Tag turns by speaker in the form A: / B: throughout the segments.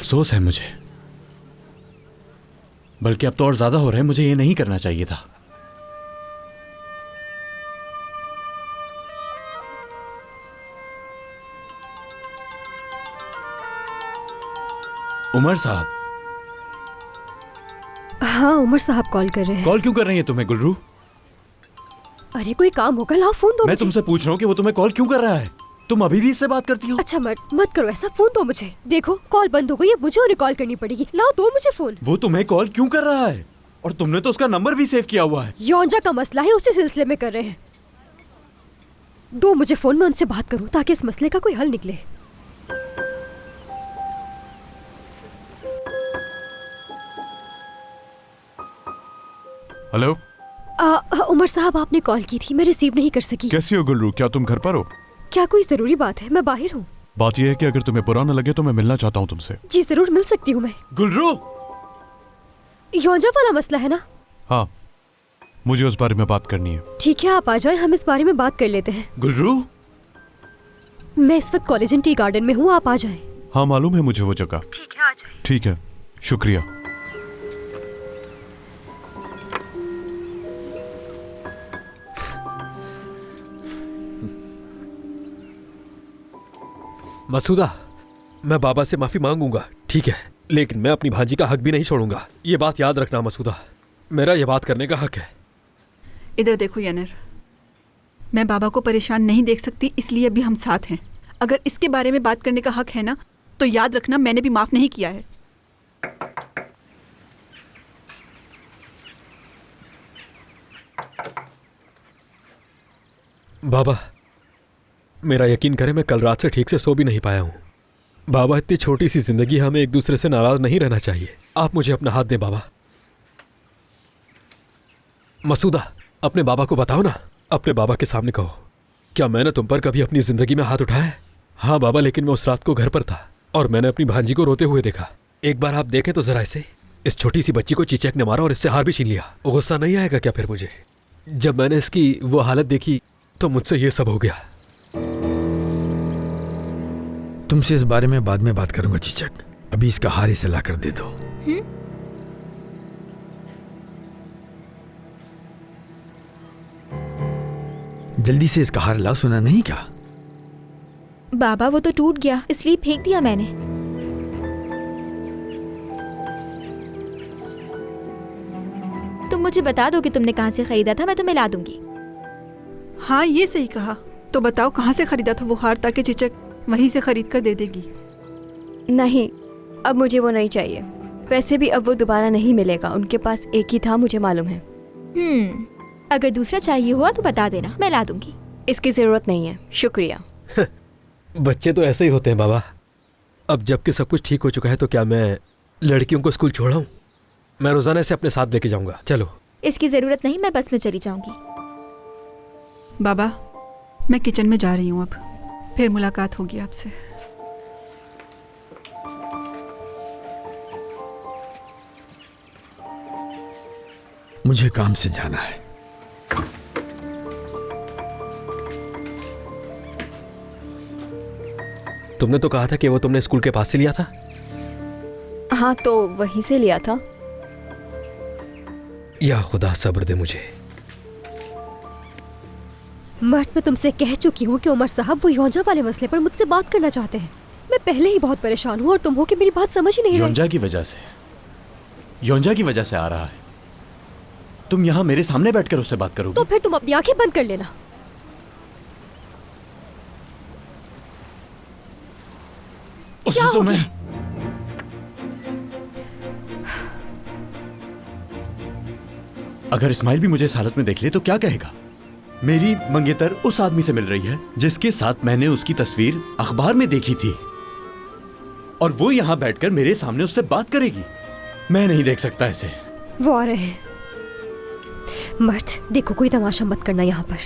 A: अफसोस है मुझे, बल्कि अब तो और ज्यादा हो रहा है। मुझे ये नहीं करना चाहिए था। उमर साहब।
B: हाँ, उमर साहब कॉल कर रहे हैं।
A: कॉल क्यों कर रही है तुम्हें गुलरू?
B: अरे कोई काम होगा, लाओ फोन दो
A: मैं
B: मुझे।
A: तुमसे पूछ रहा हूँ कि वो तुम्हें कॉल क्यों कर रहा है? तुम अभी भी इससे बात करती हो?
B: अच्छा मत करो ऐसा, फोन दो मुझे। देखो कॉल बंद हो गई है, मुझे उन्हें कॉल करनी पड़ेगी। लाओ दो मुझे फोन।
A: वो तुम्हें कॉल क्यों कर रहा है? और तुमने तो उसका नंबर भी सेव किया हुआ है।
B: यौंजा का मसला है, उसी सिलसिले में कर रहे हैं। दो मुझे फोन, में उनसे बात करूं ताकि इस मसले का कोई हल निकले।
C: हेलो।
B: उमर साहब, आपने कॉल की थी, मैं रिसीव नहीं कर सकी।
C: कैसी हो गुलरू? क्या तुम घर पर हो?
B: क्या कोई जरूरी बात है? मैं बाहर हूँ।
C: बात यह है कि अगर तुम्हें बुरा न लगे तो मैं मिलना चाहता हूँ तुमसे।
B: जी जरूर, मिल सकती हूँ मैं।
A: गुलरू,
B: यौंजा वाला मसला है ना?
C: हाँ, मुझे उस बारे में बात करनी है।
B: ठीक है, आप आ जाएं, हम इस बारे में बात कर लेते हैं।
A: गुलरू,
B: मैं इस वक्त कॉलेज एंड टी गार्डन में हूँ, आप आ जाएं।
C: हाँ, मालूम है मुझे वो जगह।
B: ठीक है, आ जाएं।
C: ठीक है, शुक्रिया।
D: मसूदा, मैं बाबा से माफी मांगूंगा, ठीक है, लेकिन मैं अपनी भांजी का हक भी नहीं छोड़ूंगा। ये बात याद रखना मसूदा, मेरा ये बात करने का हक है।
E: इधर देखो यनर, मैं बाबा को परेशान नहीं देख सकती, इसलिए अभी हम साथ हैं। अगर इसके बारे में बात करने का हक है ना, तो याद रखना मैंने भी माफ नहीं किया है।
D: बाबा, मेरा यकीन करें, मैं कल रात से ठीक से सो भी नहीं पाया हूं। बाबा, इतनी छोटी सी जिंदगी, हमें एक दूसरे से नाराज नहीं रहना चाहिए। आप मुझे अपना हाथ दें बाबा। मसूदा, अपने बाबा को बताओ ना, अपने बाबा के सामने कहो, क्या मैंने तुम पर कभी अपनी जिंदगी में हाथ उठाया है? हाँ बाबा, लेकिन मैं उस रात को घर पर था और मैंने अपनी भांजी को रोते हुए देखा। एक बार आप देखें तो जरा इसे, इस छोटी सी बच्ची को चीचक ने मारा और इससे हार भी छीन लिया। गुस्सा नहीं आएगा क्या फिर मुझे? जब मैंने इसकी वो हालत देखी तो मुझसे ये सब हो गया।
F: तुमसे इस बारे में बाद में बात करूंगा चीचक, अभी इसका हार इसे ला कर दे दो। जल्दी से इसका हार लाओ, सुना नहीं क्या?
G: बाबा, वो तो टूट गया, इसलिए फेंक दिया मैंने। तुम मुझे बता दो कि तुमने कहाँ से खरीदा था, मैं तुम्हें ला दूंगी।
E: हाँ, ये सही कहा। तो बताओ कहाँ से खरीदा था वो हार, ताकि चिचक वहीं से खरीद कर दे देगी।
H: नहीं, अब मुझे वो नहीं चाहिए। वैसे भी अब वो दोबारा नहीं मिलेगा, उनके पास एक ही था, मुझे मालूम है।
G: अगर दूसरा चाहिए हुआ तो बता देना, मैं ला दूंगी।
H: इसकी जरूरत नहीं है, शुक्रिया।
D: बच्चे तो ऐसे ही होते हैं बाबा। अब जबकि सब कुछ ठीक हो चुका है तो क्या मैं लड़कियों को स्कूल छोड़ाऊं? मैं रोजाना इसे अपने साथ लेके जाऊंगा। चलो।
G: इसकी जरूरत नहीं, मैं बस में चली जाऊंगी।
E: बाबा, मैं किचन में जा रही हूँ, अब फिर मुलाकात होगी आपसे।
F: मुझे काम से जाना है।
D: तुमने तो कहा था कि वो तुमने स्कूल के पास से लिया था।
H: हाँ, तो वहीं से लिया था।
D: या खुदा सब्र दे मुझे।
B: मर्द, मैं तुमसे कह चुकी हूँ कि उमर साहब वो यौंजा वाले मसले पर मुझसे बात करना चाहते हैं। मैं पहले ही बहुत परेशान हूँ और तुम हो कि मेरी बात समझ ही नहीं रहे।
A: यौंजा की वजह से आ रहा है। तुम यहाँ मेरे सामने बैठकर उससे बात करोगी?
B: तो फिर तुम अपनी आंखें बंद कर लेना।
A: उससे तो मैं अगर इस्माइल भी मुझे इस हालत में देख ले तो क्या कहेगा? मेरी मंगेतर उस आदमी से मिल रही है जिसके साथ मैंने उसकी तस्वीर अखबार में देखी थी, और वो यहाँ बैठकर मेरे सामने उससे बात करेगी। मैं नहीं देख सकता ऐसे।
B: वो आ रहे हैं। मर्द, देखो कोई तमाशा मत करना यहाँ पर।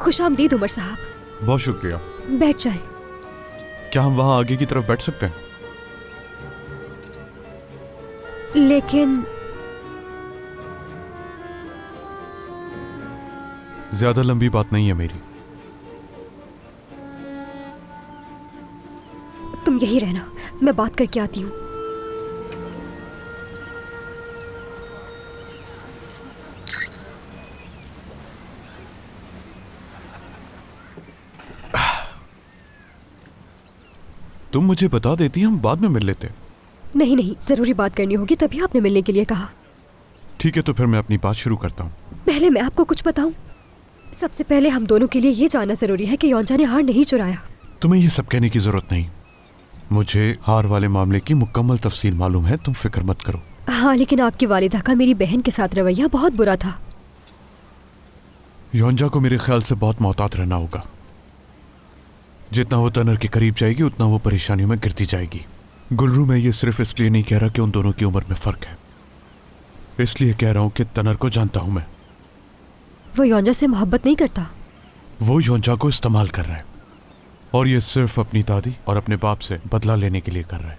B: खुशामदीद उमर साहब।
C: बहुत शुक्रिया।
B: बैठ जाए।
C: क्या हम वहां आगे की तरफ बैठ सकते हैं?
B: लेकिन
C: ज्यादा लंबी बात नहीं है मेरी।
B: तुम यही रहना, मैं बात करके आती हूँ।
C: तुम मुझे बता देती, हम बाद में मिल लेते।
B: नहीं नहीं, जरूरी बात करनी होगी, तभी आपने मिलने के लिए कहा।
C: ठीक है, तो फिर मैं अपनी बात शुरू करता हूँ।
B: पहले मैं आपको कुछ बताऊं। सबसे पहले हम दोनों के लिए ये जानना जरूरी है कि योंजा ने हार नहीं चुराया।
C: तुम्हें ये सब कहने की जरूरत नहीं, मुझे हार वाले मामले की मुकम्मल तफसील मालूम है, तुम फिक्र मत करो।
B: हाँ, लेकिन आपकी वालिदा का मेरी बहन के साथ रवैया बहुत बुरा था।
C: योंजा को मेरे ख्याल से बहुत मोहतात रहना होगा। जितना वो तनर के करीब जाएगी उतना वो परेशानियों में गिरती जाएगी। गुलरू, मैं ये सिर्फ इसलिए नहीं कह रहा कि उन दोनों की उम्र में फर्क है, इसलिए कह रहा हूं कि तनर को जानता हूं मैं।
B: वो योंजा से मोहब्बत नहीं करता।
C: वो योंजा को इस्तेमाल कर रहा है, और ये सिर्फ अपनी दादी और अपने बाप से बदला लेने के लिए कर रहा है।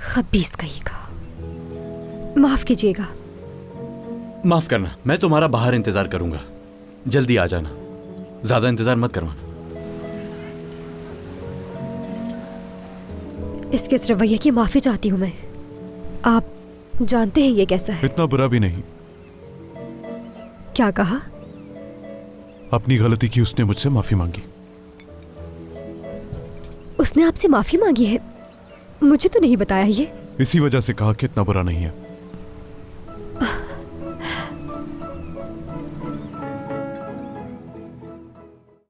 B: खबीस कहेगा। माफ कीजिएगा।
A: माफ करना, मैं तुम्हारा बाहर इंतजार करूंगा, जल्दी आ जाना, ज्यादा इंतजार मत करवाना।
B: इसके इस रवैये की माफी चाहती हूँ मैं। आप जानते हैं ये कैसा है।
C: इतना बुरा भी नहीं।
B: क्या कहा?
C: अपनी गलती की उसने मुझसे माफी मांगी।
B: उसने आपसे माफी मांगी है? मुझे तो नहीं बताया ये।
C: इसी वजह से कहा कि इतना बुरा नहीं है।